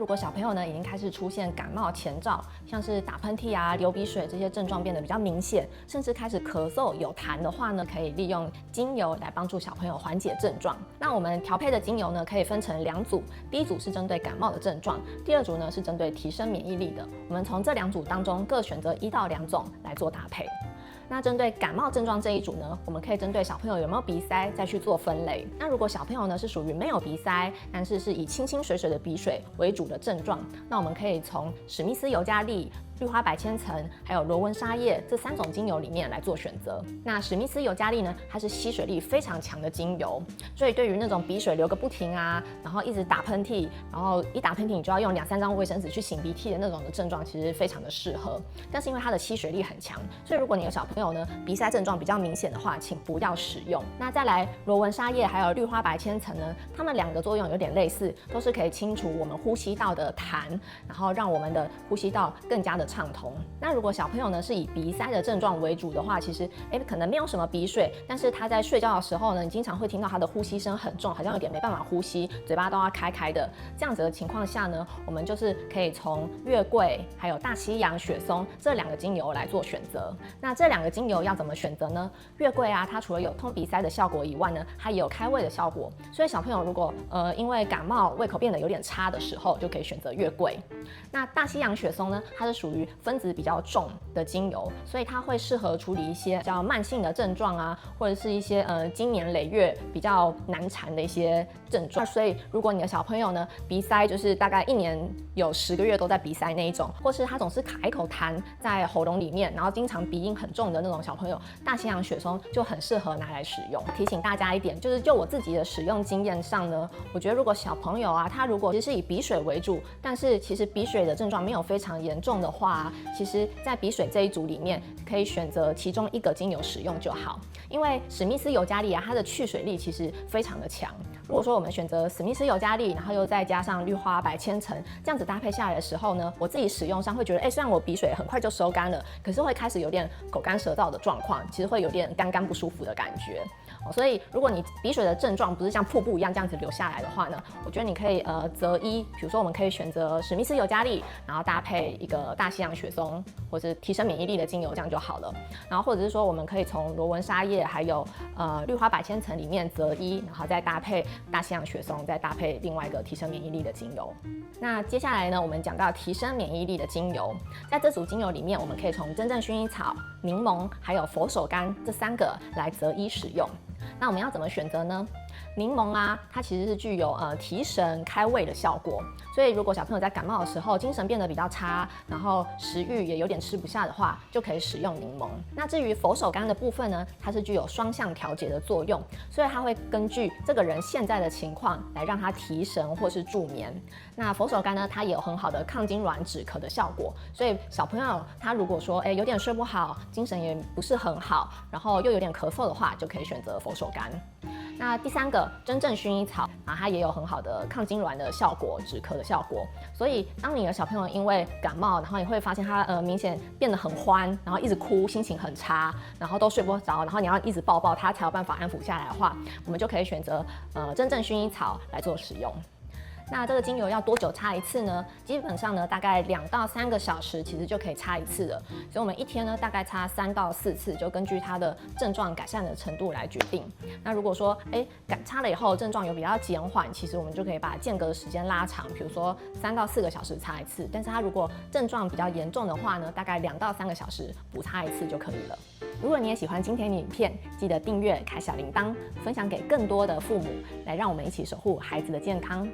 如果小朋友呢已经开始出现感冒前兆，像是打喷嚏啊、流鼻水这些症状变得比较明显，甚至开始咳嗽、有痰的话呢，可以利用精油来帮助小朋友缓解症状。那我们调配的精油呢，可以分成2组，第一组是针对感冒的症状，第2组呢是针对提升免疫力的。我们从这2组当中各选择1到2种来做搭配。那针对感冒症状这一组呢，我们可以针对小朋友有没有鼻塞再去做分类。那如果小朋友呢是属于没有鼻塞，但是以清清水水的鼻水为主的症状，那我们可以从史密斯尤加利、绿花白千层还有罗纹沙叶这3种精油里面来做选择。那史密斯尤加利呢，它是吸水力非常强的精油，所以对于那种鼻水流个不停啊，然后一直打喷嚏，然后一打喷嚏你就要用2、3张卫生纸去擤鼻涕的那种的症状，其实非常的适合。但是因为它的吸水力很强，所以如果你的小朋友呢鼻塞症状比较明显的话，请不要使用。那再来罗纹沙叶还有绿花白千层呢，它们2个作用有点类似，都是可以清除我们呼吸道的痰，然后让我们的呼吸道更加的畅通。那如果小朋友呢是以鼻塞的症状为主的话，其实可能没有什么鼻水，但是他在睡觉的时候呢，你经常会听到他的呼吸声很重，好像有点没办法呼吸，嘴巴都要开开的。这样子的情况下呢，我们就是可以从月桂还有大西洋雪松这2个精油来做选择。那这2个精油要怎么选择呢？月桂啊，它除了有通鼻塞的效果以外呢，它也有开胃的效果。所以小朋友如果因为感冒胃口变得有点差的时候，就可以选择月桂。那大西洋雪松呢，它是属于分子比较重的精油，所以它会适合处理一些比较慢性的症状啊，或者是一些经年累月比较难缠的一些症状。所以如果你的小朋友呢鼻塞就是大概1年有10个月都在鼻塞那一种，或是他总是卡一口痰在喉咙里面，然后经常鼻音很重的那种小朋友，大西洋雪松就很适合拿来使用。提醒大家一点，就是就我自己的使用经验上呢，我觉得如果小朋友啊，他如果其实是以鼻水为主，但是其实鼻水的症状没有非常严重的话，其实在鼻水这一组里面可以选择其中1个精油使用就好。因为史密斯尤加利啊，它的去水力其实非常的强。如果说我们选择史密斯尤加利，然后又再加上绿花白千层，这样子搭配下来的时候呢，我自己使用上会觉得，虽然我鼻水很快就收干了，可是会开始有点口干舌燥的状况，其实会有点干不舒服的感觉。所以如果你鼻水的症状不是像瀑布一样这样子流下来的话呢，我觉得你可以择一，比如说我们可以选择史密斯尤加利，然后搭配一个大西洋雪松或是提升免疫力的精油，这样就好了。然后或者是说我们可以从罗纹沙叶还有绿花白千层里面择一，然后再搭配大西洋雪松，再搭配另外一个提升免疫力的精油。那接下来呢，我们讲到提升免疫力的精油，在这组精油里面，我们可以从真正薰衣草、柠檬还有佛手柑这3个来择一使用。那我们要怎么选择呢？柠檬啊，它其实是具有提神开胃的效果，所以如果小朋友在感冒的时候精神变得比较差，然后食欲也有点吃不下的话，就可以使用柠檬。那至于佛手柑的部分呢，它是具有双向调节的作用，所以它会根据这个人现在的情况来让他提神或是助眠。那佛手柑呢，它也有很好的抗痉挛止咳的效果，所以小朋友他如果说有点睡不好，精神也不是很好，然后又有点咳嗽的话，就可以选择佛手柑。那第3个真正薰衣草啊，它也有很好的抗痉挛的效果、止咳的效果。所以当你的小朋友因为感冒，然后你会发现他明显变得很欢，然后一直哭，心情很差，然后都睡不着，然后你要一直抱抱他才有办法安抚下来的话，我们就可以选择真正薰衣草来做使用。那这个精油要多久擦一次呢？基本上呢，大概2到3个小时其实就可以擦一次了。所以我们1天呢，大概擦3到4次，就根据它的症状改善的程度来决定。那如果说擦了以后症状有比较减缓，其实我们就可以把间隔的时间拉长，比如说3到4个小时擦一次。但是它如果症状比较严重的话呢，大概2到3个小时补擦一次就可以了。如果你也喜欢今天的影片，记得订阅、开小铃铛，分享给更多的父母，来让我们一起守护孩子的健康。